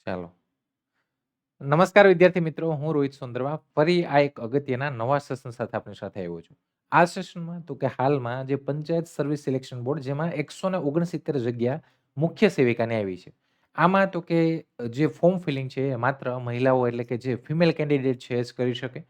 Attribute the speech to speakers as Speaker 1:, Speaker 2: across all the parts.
Speaker 1: ચાલો. નમસ્કાર વિદ્યાર્થી મિત્રો, હું રોહિત સુંદરવા ફરી આ એક અગત્યના નવા સેશન સાથે આપણી સાથે આવ્યો છું. આ સેશનમાં તો કે હાલમાં જે પંચાયત સર્વિસ સિલેક્શન બોર્ડ જેમાં 169 જગ્યા મુખ્ય સેવિકાની આવી છે. આમાં તો કે જે ફોર્મ ફિલિંગ છે એ માત્ર મહિલાઓ એટલે કે જે ફિમેલ કેન્ડિડેટ છે એ જ કરી શકે.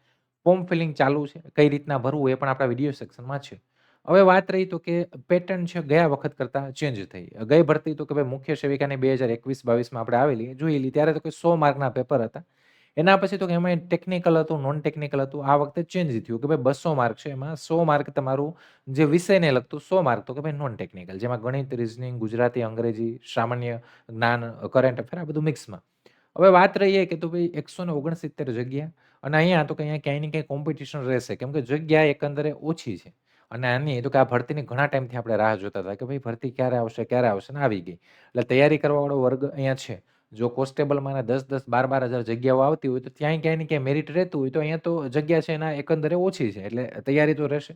Speaker 1: ફોર્મ ફિલિંગ ચાલુ છે. કઈ રીતના ભરવું એ પણ આપણા વિડીયો સેક્શનમાં છે. હવે વાત રહી તો કે પેટર્ન છે ગયા વખત કરતાં ચેન્જ થઈ. ગઈ ભરતી તો કે ભાઈ મુખ્ય સેવિકાની 2021-22માં આપણે આવેલી, જોયેલી ત્યારે તો કે 100 માર્કના પેપર હતા. એના પછી તો કે એમાં ટેકનિકલ હતું, નોન ટેકનિકલ હતું. આ વખતે ચેન્જ થયું કે ભાઈ 200 માર્ક છે. એમાં 100 માર્ક તમારું જે વિષયને લગતું, 100 માર્ક તો કે ભાઈ નોન ટેકનિકલ, જેમાં ગણિત, રીઝનિંગ, ગુજરાતી, અંગ્રેજી, સામાન્ય જ્ઞાન, કરંટ અફેર આ બધું મિક્સમાં. હવે વાત રહી કે તો ભાઈ 169 જગ્યા અને અહીંયા તો કે અહીંયા ક્યાંય ને ક્યાંય કોમ્પિટિશન રહેશે, કેમ કે જગ્યા એકંદરે ઓછી છે. અને આની તો કે આ ભરતીની ઘણા ટાઈમથી આપણે રાહ જોતા હતા કે ભાઈ ભરતી ક્યારે આવશે ને આવી ગઈ. એટલે તૈયારી કરવાવાળો વર્ગ અહીંયા છે. જો કોન્સ્ટેબલમાં 10-10, 12-12 હજાર જગ્યાઓ આવતી હોય તો ત્યાં ક્યાંય ને ક્યાંય મેરિટ રહેતું હોય તો અહીંયા તો જગ્યા છે એના એકંદરે ઓછી છે, એટલે તૈયારી તો રહેશે.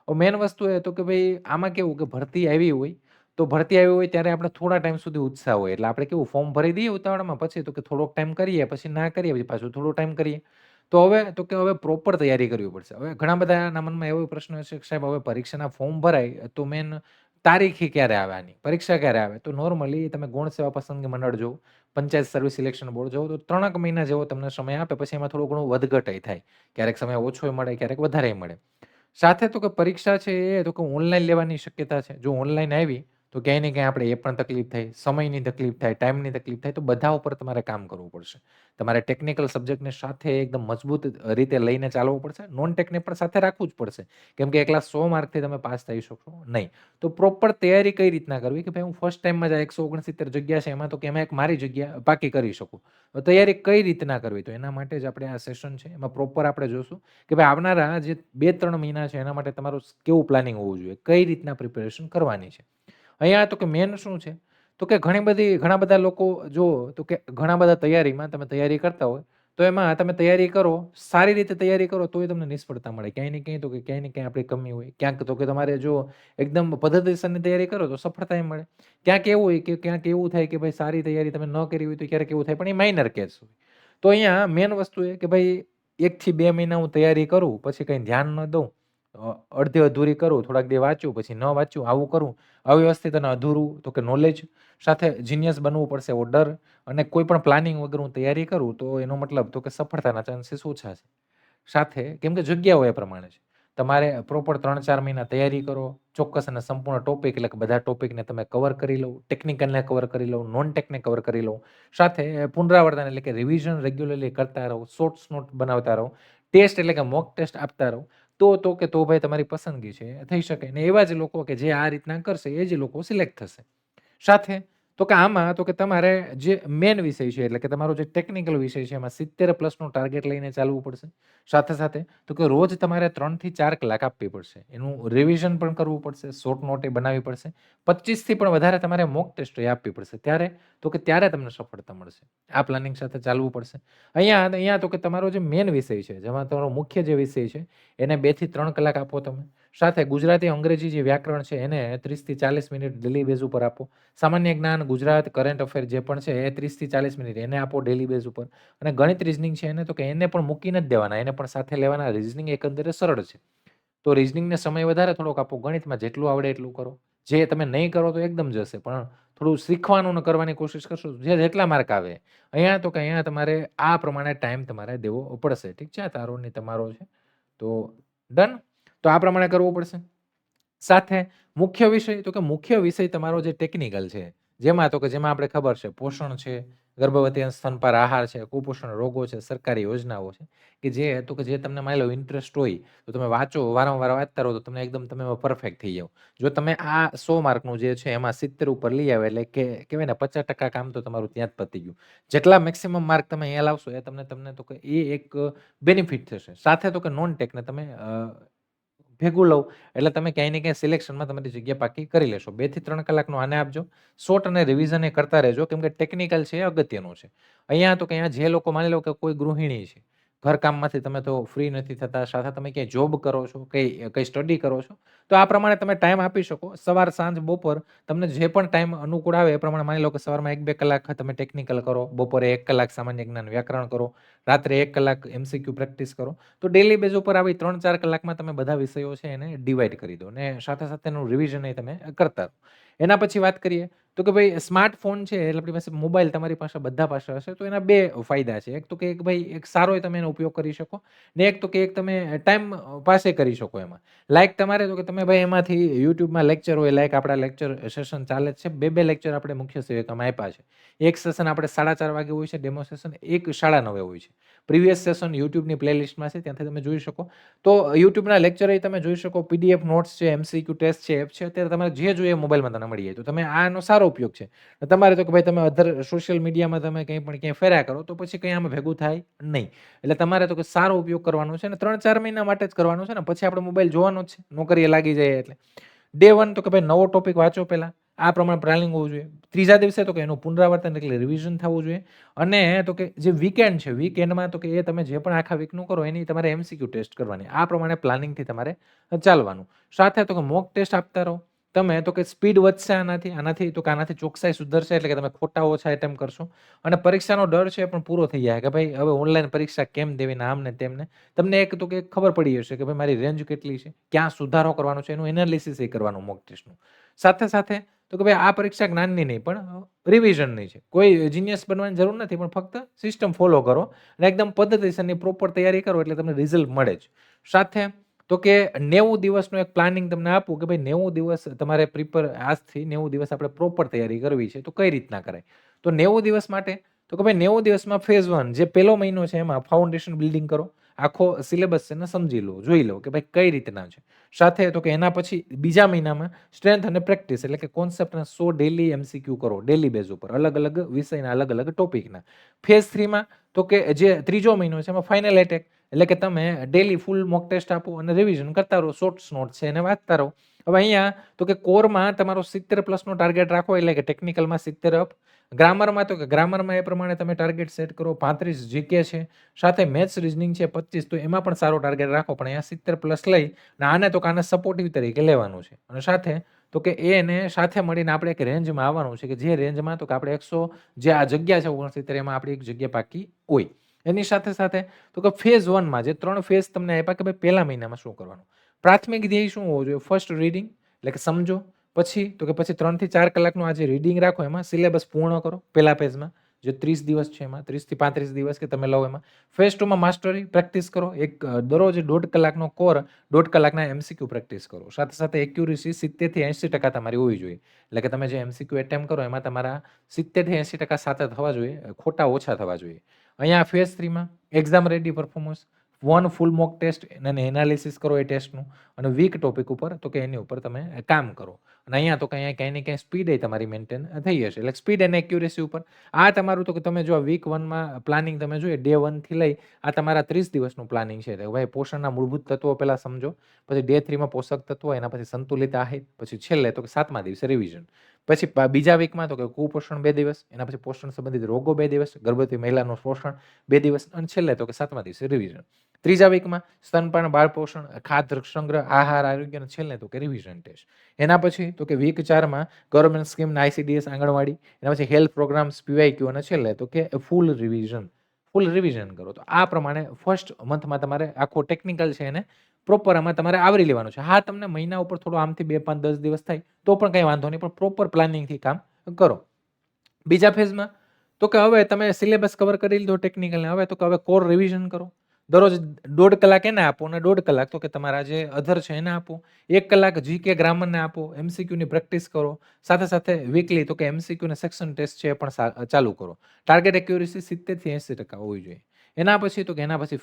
Speaker 1: મેન વસ્તુ એ તો કે ભાઈ આમાં કેવું કે ભરતી આવી હોય ત્યારે આપણે થોડા ટાઈમ સુધી ઉત્સાહ હોય, એટલે આપણે કેવું ફોર્મ ભરી દઈએ ઉતાવળમાં, પછી તો કે થોડોક ટાઈમ કરીએ, પછી ના કરીએ, પછી પાછું થોડો ટાઈમ કરીએ. હવે પ્રોપર તૈયારી કરવી પડશે. હવે ઘણા બધાના મનમાં એવો પ્રશ્ન છે કે સાહેબ હવે પરીક્ષાના ફોર્મ ભરાય તો મેન તારીખે ક્યારે આવે, આની પરીક્ષા ક્યારે આવે? તો નોર્મલી તમે ગૌણ સેવા પસંદગી મંડળ જો, પંચાયત સર્વિસ સિલેક્શન બોર્ડ જો તો 3 મહિના જેવો તમને સમય આપે, પછી એમાં થોડું ઘણું વધઘટ થાય. ક્યારેક સમય ઓછો મળે, ક્યારેક વધારે મળે. સાથે તો કે પરીક્ષા છે એ તો કે ઓનલાઈન લેવાની શક્યતા છે. જો ઓનલાઈન આવી તો ક્યાંય ને ક્યાંય આપણે એ પણ તકલીફ થાય, સમયની તકલીફ થાય, ટાઈમની તકલીફ થાય, તો બધા ઉપર તમારે કામ કરવું પડશે. તમારે ટેકનિકલ સબ્જેક્ટને સાથે એકદમ મજબૂત રીતે લઈને ચાલવું પડશે. નોન ટેકને પણ સાથે રાખવું જ પડશે, કેમ કે એકલા 100 માર્કથી તમે પાસ થઈ શકશો નહીં. તો પ્રોપર તૈયારી કઈ રીતના કરવી કે ભાઈ હું ફર્સ્ટ ટાઈમમાં જ 169 જગ્યા છે એમાં તો કે એમાં એક મારી જગ્યા પાકી કરી શકું. તો તૈયારી કઈ રીતના કરવી, તો એના માટે જ આપણે આ સેશન છે એમાં પ્રોપર આપણે જોશું કે ભાઈ આવનારા જે 2-3 મહિના છે એના માટે તમારું કેવું પ્લાનિંગ હોવું જોઈએ, કઈ રીતના પ્રિપેરેશન કરવાની છે. અહીંયા તો કે મેન શું છે તો કે ઘણા બધા લોકો જો તો કે ઘણા બધા તૈયારીમાં તમે તૈયારી કરતા હોય તો એમાં તમે તૈયારી કરો, સારી રીતે તૈયારી કરો તોય તમને નિષ્ફળતા મળે. ક્યાંય ને ક્યાંય તો કે ક્યાંય ને ક્યાંય આપણી કમી હોય. ક્યાંક તો કે તમારે જો એકદમ પદ્ધતિસરની તૈયારી કરો તો સફળતા મળે. ક્યાંક એવું હોય કે ક્યાંક એવું થાય કે ભાઈ સારી તૈયારી તમે ન કરી હોય તો ક્યારેક એવું થાય, પણ એ માઇનર કેસ હોય. તો અહીંયા મેન વસ્તુ એ કે ભાઈ 1 થી 2 મહિના હું તૈયારી કરું, પછી કંઈ ધ્યાન ન દઉં, અડધી અધૂરી કરું, થોડાક દી વાંચ્યું, પછી ન વાંચ્યું, આવું કરું, અવ્યવસ્થિત અને અધૂરું તો કે નોલેજ સાથે જીનિયસ બનવું પડશે એવો ડર, અને કોઈ પણ પ્લાનિંગ વગર હું તૈયારી કરું તો એનો મતલબ તો કે સફળતાના ચાન્સીસ ઓછા છે. સાથે કેમ કે જગ્યાઓ એ પ્રમાણે છે. તમારે પ્રોપર 3-4 મહિના તૈયારી કરો, ચોક્કસ અને સંપૂર્ણ ટોપિક એટલે કે બધા ટોપિકને તમે કવર કરી લો, ટેકનિકલને કવર કરી લો, નોન ટેકને કવર કરી લો. સાથે પુનરાવર્તન એટલે કે રિવિઝન રેગ્યુલરલી કરતા રહો, શોર્ટ્સ નોટ બનાવતા રહો, ટેસ્ટ એટલે કે મોક ટેસ્ટ આપતા રહો. તો ભાઈ તમારી પસંદગી છે એ થઈ શકે. ને એવા જ લોકો કે જે આ રીતના કરશે એ જ લોકો સિલેક્ટ થશે. સાથે તો કે આમાં તો કે તમારે જે મેન વિષય છે એટલે કે તમારો જે ટેકનિકલ વિષય છે એમાં 70+ ટાર્ગેટ લઈને ચાલવું પડશે. સાથે તો કે રોજ તમારે 3 થી 4 કલાક આપવી પડશે. એનું રિવિઝન પણ કરવું પડશે, શોર્ટ નોટ બનાવવી પડશે. 25 થી પણ વધારે તમારે મોક ટેસ્ટ આપવી પડશે. ત્યારે તમને સફળતા મળશે. આ પ્લાનિંગ સાથે ચાલવું પડશે. અહીંયા તો કે તમારો જે મેન વિષય છે, જેમાં તમારો મુખ્ય જે વિષય છે એને 2 થી 3 કલાક આપો તમે. સાથે ગુજરાતી, અંગ્રેજી જે વ્યાકરણ છે એને 30 થી 40 મિનિટ ડેલી બેઝ ઉપર આપો. સામાન્ય જ્ઞાન, ગુજરાત, કરંટ અફેર જે પણ છે એ 30 થી 40 મિનિટ એને આપો ડેલી બેઝ ઉપર. અને ગણિત, રીઝનિંગ છે એને તો કે એને પણ મૂકી નથી દેવાના, એને પણ સાથે લેવાના. રીઝનિંગ એકંદરે સરળ છે તો રીઝનિંગને સમય વધારે થોડોક આપો. ગણિતમાં જેટલું આવડે એટલું કરો. જે તમે નહીં કરો તો એકદમ જશે, પણ થોડું શીખવાનું કરવાની કોશિશ કરશો જેટલા માર્ક આવે. અહીંયા તમારે આ પ્રમાણે ટાઈમ તમારે દેવો પડશે. ઠીક છે, આ તારો ને તમારો છે તો ડન. તો આ પ્રમાણે કરવું પડશે. સાથે મુખ્ય વિષય તમારો જે ટેકનિકલ છે, જેમાં આપણે ખબર છે પોષણ છે, ગર્ભવતી અને સ્તનપાન આહાર છે, કુપોષણ રોગો છે, સરકારી યોજનાઓ છે, કે જે તમને માની લો ઇન્ટરેસ્ટ હોય તો તમે વાંચો, વારંવાર વાંચતા રહો તો તમે એકદમ તમે પરફેક્ટ થઈ જાવ. જો તમે આ 100 માર્કનું જે છે એમાં 70 ઉપર લઈ આવે એટલે કે કહેવાય ને 50% કામ તો તમારું ત્યાં જ પતી ગયું. જેટલા મેક્સિમમ માર્ક તમે અહીંયા લાવશો એ તમને તો કે એ એક બેનિફિટ થશે. સાથે તો કે નોન ટેકને તમે ભેગું લઉં એટલે તમે ક્યાંય ને ક્યાંય સિલેક્શનમાં તમારી જગ્યા પાકી કરી લેશો. 2 થી 3 કલાકનું આને આપજો. શોર્ટ અને રિવિઝન એ કરતા રહેજો, કેમ કે ટેકનિકલ છે એ અગત્યનું છે. અહીંયા જે લોકો માની લો કે કોઈ ગૃહિણી છે, ઘરકામમાંથી તમે તો ફ્રી નથી થતા, સાથે તમે ક્યાંય જોબ કરો છો, કંઈ સ્ટડી કરો છો, તો આ પ્રમાણે તમે ટાઈમ આપી શકો. સવાર, સાંજ, બપોર તમને જે પણ ટાઈમ અનુકૂળ આવે એ પ્રમાણે માની લો કે સવારમાં 1-2 કલાક તમે ટેકનિકલ કરો, બપોરે 1 કલાક સામાન્ય જ્ઞાન, વ્યાકરણ કરો, રાત્રે 1 કલાક એમસીક્યુ પ્રેક્ટિસ કરો. તો ડેઈલી બેઝ ઉપર આવી 3-4 કલાકમાં તમે બધા વિષયો છે એને ડિવાઈડ કરી દો ને સાથે એનું રિવિઝન એ તમે કરતા રહો. એના પછી વાત કરીએ તો કે ભાઈ સ્માર્ટફોન છે એટલે આપણી પાસે મોબાઈલ તમારી પાસે બધા પાસે હશે તો એના 2 ફાયદા છે. એક તો કે એક ભાઈ એક સારો તમે એનો ઉપયોગ કરી શકો ને એક તો કે એક તમે ટાઈમ પાસે કરી શકો એમાં. લાઈક તમારે તો કે તમે ભાઈ એમાંથી YouTubeમાં લેક્ચર હોય લાઈક આપણા લેક્ચર સેશન ચાલે જ છે. 2-2 લેક્ચર આપણે મુખ્ય સેવકમાં આપ્યા છે. એક સેશન આપણે 4:30 વાગે હોય છે ડેમો સેશન, એક 9:30 હોય છે. પ્રીવિયસ સેશન YouTubeની પ્લેલિસ્ટમાં છે ત્યાંથી તમે જોઈ શકો. તો YouTubeના લેક્ચર એ તમે જોઈ શકો, PDF નોટ્સ છે, MCQ ટેસ્ટ છે, એપ છે. અત્યારે તમારે જે જોઈએ મોબાઈલમાં તમને મળી જાય. તો તમે આનો સારો ઉપયોગ છે. તમારે તો કે ભાઈ તમે અધર સોશિયલ મીડિયામાં તમે કંઈ પણ ક્યાંય ફર્યા કરો તો પછી કંઈ આમાં ભેગું થાય નહીં. એટલે તમારે તો કે સારો ઉપયોગ કરવાનો છે અને 3-4 મહિના માટે જ કરવાનો છે ને પછી આપણે મોબાઈલ જોવાનો જ છે. નોકરીએ લાગી જાય એટલે. ડે 1 તો કે ભાઈ નવો ટોપિક વાંચો પહેલા. આ પ્રમાણે પ્લાનિંગ હોવું જોઈએ. ત્રીજા દિવસે તો કે એનું પુનરાવર્તન એટલે રિવિઝન થવું જોઈએ અને તો કે જે વીકેન્ડ છે, વીકેન્ડમાં તો કે એ તમે જે પણ આખા વીકનું કરો એની તમારે MCQ ટેસ્ટ કરવાની. આ પ્રમાણે પ્લાનિંગથી તમારે ચાલવાનું. સાથે તો કે મોક ટેસ્ટ આપતા રહો. તમે તો કે સ્પીડ વધશે આનાથી તો કે આનાથી ચોકસાઈ સુધરશે એટલે કે તમે ખોટા ઓછા એટેમ્પ કરશો અને પરીક્ષાનો ડર છે એ પણ પૂરો થઈ જાય કે ભાઈ હવે ઓનલાઈન પરીક્ષા કેમ દેવી ને આમ ને તેમને. તમને એક તો કે ખબર પડી હશે કે ભાઈ મારી રેન્જ કેટલી છે, ક્યાં સુધારો કરવાનો છે એનું એનાલિસિસ એ કરવાનું મોક ટેસ્ટનું. સાથે તો કે ભાઈ આ પરીક્ષા જ્ઞાનની નહીં પણ રિવિઝનની છે. કોઈ જીનિયસ બનવાની જરૂર નથી પણ ફક્ત સિસ્ટમ ફોલો કરો અને એકદમ પદ્ધતિસરની પ્રોપર તૈયારી કરો એટલે તમને રિઝલ્ટ મળે જ. સાથે તો કે 90 દિવસનું એક પ્લાનિંગ તમને આપું કે ભાઈ 90 દિવસ તમારે આજથી 90 દિવસ આપણે પ્રોપર તૈયારી કરવી છે તો કઈ રીતના કરાય? તો 90 દિવસ માટે તો કે ભાઈ 90 દિવસમાં ફેઝ 1 જે પહેલો મહિનો છે એમાં ફાઉન્ડેશન બિલ્ડિંગ કરો. આખો સિલેબસ છે ને સમજી લો, જોઈ લો કે ભાઈ કઈ રીતના છે. સાથે તો કે એના પછી બીજા મહિનામાં સ્ટ્રેન્થ અને પ્રેક્ટિસ એટલે કે કોન્સેપ્ટના 100 ડેલી MCQ કરો ડેલી બેઝ ઉપર અલગ-અલગ વિષયના અલગ-અલગ ટોપિકના. ફેઝ 3 માં તો કે જે ત્રીજો મહિનો છે એમાં ફાઇનલ એટેક એટલે કે તમે ડેલી ફૂલ મોક ટેસ્ટ આપો અને રિવિઝન કરતા રહો, શોર્ટ્સ નોટ છે એને વાંચતા રહો. હવે અહીંયા તો કે કોરમાં તમારો 70+ ટાર્ગેટ રાખો એટલે કે ટેકનિકલમાં 70 અપ. ગ્રામરમાં તો કે ગ્રામરમાં એ પ્રમાણે તમે ટાર્ગેટ સેટ કરો. 35 જીકે છે, સાથે મેથ્સ રીઝનિંગ છે 25, તો એમાં પણ સારો ટાર્ગેટ રાખો પણ અહીંયા 70+ લઈ અને આને તો કે આને સપોર્ટિવ તરીકે લેવાનું છે. અને સાથે તો કે એને સાથે મળીને આપણે એક રેન્જમાં આવવાનું છે કે જે રેન્જમાં તો કે આપણે 100 જે આ જગ્યા છે 69 એમાં આપણી એક જગ્યા પાકી હોય. એની સાથે તો કે ફેઝ 1 માં જે 3 ફેઝ તમને આપ્યા કે ભાઈ પહેલા મહિનામાં શું કરવાનું. પ્રાથમિક ધ્યેય શું હોવો જોઈએ? ફર્સ્ટ રીડિંગ એટલે કે સમજો. પછી તો કે પછી 3 થી 4 કલાકનું આ જે રીડિંગ રાખો એમાં સિલેબસ પૂર્ણ કરો પહેલા પેજમાં. જે 30 દિવસ છે એમાં 30 થી 35 દિવસ કે તમે લો એમાં. ફેઝ 2 માં માસ્ટરી પ્રેક્ટિસ કરો. દરરોજ 1.5 કલાકનો કોર 1.5 કલાકના MCQ પ્રેક્ટિસ કરો. સાથે એક્યુરસી 70 થી 80% તમારી હોવી જોઈએ. એટલે કે તમે જે MCQ એટેમ્પ કરો એમાં તમારા 70 થી 80% સાચા થવા જોઈએ, ખોટા ઓછા થવા જોઈએ. અહીંયા ફેઝ 3 માં exam ready performance, 1 full mock test અને એનાલિસિસ કરો એ ટેસ્ટનું અને વીક ટોપિક ઉપર તો કે એની ઉપર તમે કામ કરો. અને અહીંયા તો કે અહીંયા ક્યાંય ને ક્યાંય સ્પીડ તમારી મેન્ટેન થઈ હશે. એટલે સ્પીડ અને એક્યુરેસી ઉપર આ તમારું તો કે તમે જો વીક 1માં પ્લાનિંગ તમે જોઈએ ડે 1 થી લઈ આ તમારા 30 દિવસનું પ્લાનિંગ છે. ભાઈ પોષણના મૂળભૂત તત્વો પહેલા સમજો, પછી ડે 3 માં પોષક તત્વો, એના પછી સંતુલિત આહાર, પછી છેલ્લે તો કે 7મા દિવસે રિવિઝન. પછી બીજા વીકમાં તો કે કુપોષણ 2 દિવસ, એના પછી પોષણ સંબંધિત રોગો 2 દિવસ, ગર્ભવતી મહિલાનું પોષણ 2 દિવસ અને છેલ્લે તો કે 7મા દિવસે રિવિઝન. ત્રીજા વીકમાં સ્તનપાન, બાળ પોષણ, ખાદ્ય સંગ્રહ, આહાર, આરોગ્ય અને છેલ્લે તો કે રિવિઝન ટેસ્ટ. એના પછી તો કે વીક 4માં ગવર્મેન્ટ સ્કીમ, ICDS, આંગણવાડી, એના પછી હેલ્થ પ્રોગ્રામ્સ, PYQ અને છેલ્લે તો કે ફૂલ રિવિઝન કરો. તો આ પ્રમાણે ફર્સ્ટ મંથમાં તમારે આખો ટેકનિકલ છે એને પ્રોપર આમાં તમારે આવરી લેવાનું છે. હા, તમને મહિના ઉપર થોડો આમથી 2, 5, 10 દિવસ થાય તો પણ કંઈ વાંધો નહીં, પણ પ્રોપર પ્લાનિંગથી કામ કરો. બીજા ફેઝમાં તો કે હવે તમે સિલેબસ કવર કરી લીધો ટેકનિકલને, હવે તો કે હવે કોર રિવિઝન કરો. દરરોજ 1.5 કલાક એને આપો અને 1.5 કલાક તો કે તમારા જે અધર છે એને આપો. 1 કલાક જીકે ગ્રામરને આપો. MCQની પ્રેક્ટિસ કરો. સાથે વીકલી તો કે MCQના સેક્શન ટેસ્ટ છે એ પણ ચાલુ કરો. ટાર્ગેટ એક્યુરસી 70 થી 80% હોવી જોઈએ. એના પછી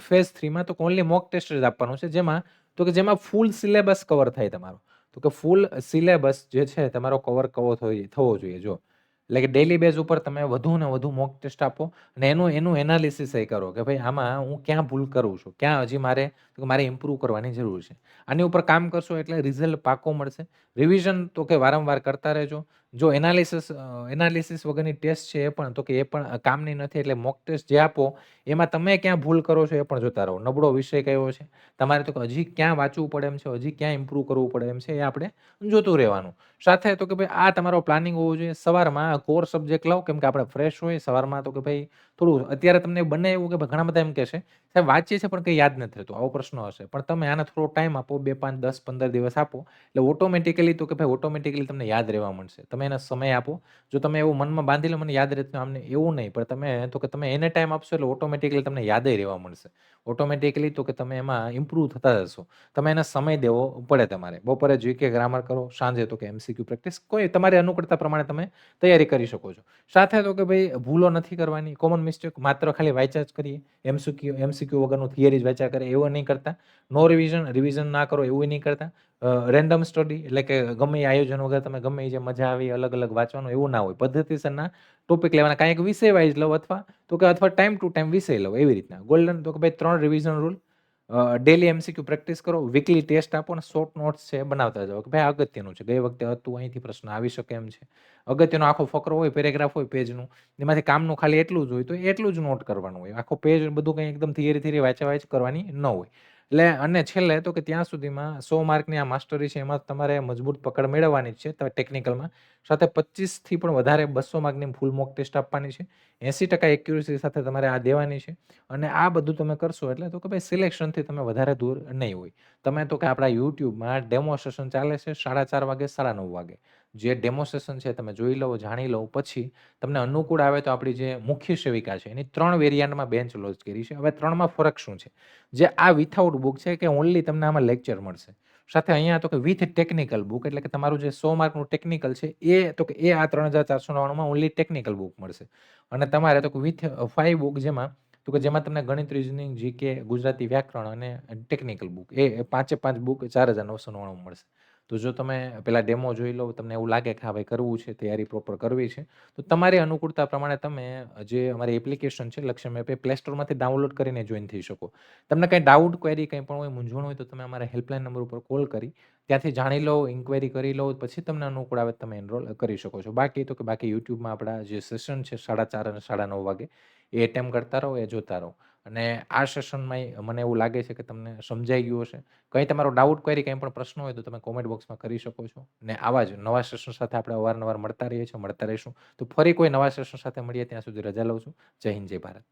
Speaker 1: ફેઝ 3માં તો ઓન્લી મોક ટેસ્ટ જ આપવાનું છે જેમાં ફૂલ સિલેબસ કવર થાય તમારો. તો કે ફૂલ સિલેબસ જે છે તમારો કવર થવો જોઈએ. જો એટલે કે ડેલી બેઝ ઉપર તમે વધુ ને વધુ મોક ટેસ્ટ આપો અને એનું એનાલિસિસ કરો કે ભાઈ આમાં હું ક્યાં ભૂલ કરું છું, ક્યાં હજી મારે ઇમ્પ્રૂવ કરવાની જરૂર છે. આની ઉપર કામ કરશો એટલે રિઝલ્ટ પાકો મળશે. રિવિઝન તો કે વારંવાર કરતા રહેજો. જો એનાલિસિસ વગરની ટેસ્ટ છે એ પણ કામની નથી. એટલે મોક ટેસ્ટ જે આપો એમાં તમે ક્યાં ભૂલ કરો છો એ પણ જોતા રહો. નબળો વિષય કયો છે, તમારે તો કે હજી ક્યાં વાંચવું પડે એમ છે, હજી ક્યાં ઇમ્પ્રૂવ કરવું પડે એમ છે એ આપણે જોતું રહેવાનું. સાથે તો કે ભાઈ આ તમારો પ્લાનિંગ હોવું જોઈએ. સવારમાં કોર સબ્જેક્ટ લો, કેમ કે આપણે ફ્રેશ હોય સવારમાં તો કે ભાઈ થોડું અત્યારે તમને બને એવું કે ભાઈ ઘણા બધા એમ કહેશે, "સાહેબ વાંચીએ છીએ પણ કંઈ યાદ નથી રહેતું." આવો પ્રશ્ન હશે. પણ તમે આને થોડો ટાઈમ આપો 2, 5, 10, 15 દિવસ આપો એટલે ઓટોમેટિકલી તમને યાદ રહેવા માંડશે. તમે એને સમય આપો. જો તમે એવું મનમાં બાંધી લો મને યાદ રહેતું આમને એવું નહીં, પણ તમે એને ટાઈમ આપશો એટલે ઓટોમેટિકલી તમને યાદેય રહેવા મળશે. ઓટોમેટિકલી તો કે તમે એમાં ઇમ્પ્રૂવ થતા જશો. તમે એને સમય દેવો પડે તમારે. બપોરે જીકે ગ્રામર કરો, સાંજે તો કે એમસીક્યુ પ્રેક્ટિસ કોઈ તમારી અનુકૂળતા પ્રમાણે તમે તૈયારી કરી શકો છો. સાથે તો કે ભાઈ ભૂલો નથી કરવાની. કોમન મિસ્ટેક માત્ર ખાલી વાંચ્યા જ કરીએ. એમસીક્યુ વગરનું થિયરી જ વાંચ્યા કરે એવું નહીં કરતા. નો રિવિઝન ના કરો એવું નહીં કરતા. રેન્ડમ સ્ટડી એટલે કે ગમે એ આયોજન વગર તમે ગમે એ જે મજા આવી અલગ-અલગ વાંચવાનું એવું ના હોય. પદ્ધતિસરના ટોપિક લેવાના. કાંઈ એક વિષય વાઇઝ લો અથવા ટાઈમ ટુ ટાઈમ વિષય લો એવી રીતના. ગોલ્ડન તો કે ભાઈ 3 revision rule. Daily MCQ practice કરો, વીકલી ટેસ્ટ આપો અને શોર્ટ નોટ્સ છે એ બનાવતા જાઓ કે ભાઈ અગત્યનું છે. ગઈ વખતે હતું અહીંથી પ્રશ્ન આવી શકે એમ છે. અગત્યનો આખો ફકરો હોય, પેરેગ્રાફ હોય પેજનું, એમાંથી કામનું ખાલી એટલું જ હોય તો એટલું જ નોટ કરવાનું હોય. આખો પેજ બધું કંઈ એકદમ થિયરી વાંચા કરવાની ન હોય. એટલે અને છેલ્લે તો કે ત્યાં સુધીમાં 100 માર્કની આ માસ્ટરી છે એમાં તમારે મજબૂત પકડ મેળવવાની જ છે ટેકનિકલમાં. સાથે 25 થી પણ વધારે 200 માર્કની ફૂલ મોક ટેસ્ટ આપવાની છે. 80% એક્યુરસી સાથે તમારે આ દેવાની છે. અને આ બધું તમે કરશો એટલે તો કે ભાઈ સિલેક્શનથી તમે વધારે દૂર નહીં હોય. તમે તો કે આપણા YouTubeમાં ડેમોન્સ્ટ્રેશન ચાલે છે 4:30 વાગે, 9:30 વાગે. જે ડેમોન્સ્ટ્રેશન છે તમે જોઈ લો, જાણી લો પછી તમને અનુકૂળ આવે તો આપણી જે મુખ્ય સેવિકા છે એની 3 વેરિયન્ટમાં બેન્ચ લોન્ચ કરી છે. હવે 3માં ફરક શું છે? જે આ વિથઆઉટ બુક છે કે ઓન્લી તમને આમાં લેક્ચર મળશે. સાથે અહીંયા તો કે વિથ ટેકનિકલ બુક એટલે કે તમારું જે 100 માર્કનું ટેકનિકલ છે એ આ 3499 માં ઓન્લી ટેકનિકલ બુક મળશે. અને તમારે તો કે વિથ 5 બુક જેમાં તમને ગણિત, રીઝનિંગ, જીકે, ગુજરાતી વ્યાકરણ અને ટેકનિકલ બુક એ પાંચે 5 બુક 4999 મળશે. તો જો તમે પેલા ડેમો જોઈ લો, તમને એવું લાગે કે હા ભાઈ કરવું છે, તૈયારી પ્રોપર કરવી છે, તો તમારી અનુકૂળતા પ્રમાણે તમે જે અમારી એપ્લિકેશન છે લક્ષ્ય મેપ એ પ્લે સ્ટોરમાંથી ડાઉનલોડ કરીને જોઈન થઈ શકો. તમને કંઈ ડાઉટ, ક્વેરી કંઈ પણ હોય, મૂંઝવણ હોય તો તમે અમારા હેલ્પલાઈન નંબર ઉપર કોલ કરી ત્યાંથી જાણી લો, ઇન્ક્વાયરી કરી લો, પછી તમને અનુકૂળ આવે તમે એનરોલ કરી શકો છો. બાકી YouTubeમાં આપણા જે સેશન છે 4:30 અને 9:30 વાગે એ એટેમ્પ કરતા રહો, એ જોતા રહો. અને આ સેશનમાંય મને એવું લાગે છે કે તમને સમજાઈ ગયું હશે. કંઈ તમારો ડાઉટ, ક્વેરી કંઈ પણ પ્રશ્ન હોય તો તમે કોમેન્ટ બોક્સમાં કરી શકો છો. ને આવા જ નવા સેશન સાથે આપણે અવારનવાર મળતા રહીએ છીએ, મળતા રહીશું. તો ફરી કોઈ નવા સેશન સાથે મળીએ ત્યાં સુધી રજા લઉં છું. જય હિન્દ, જય ભારત.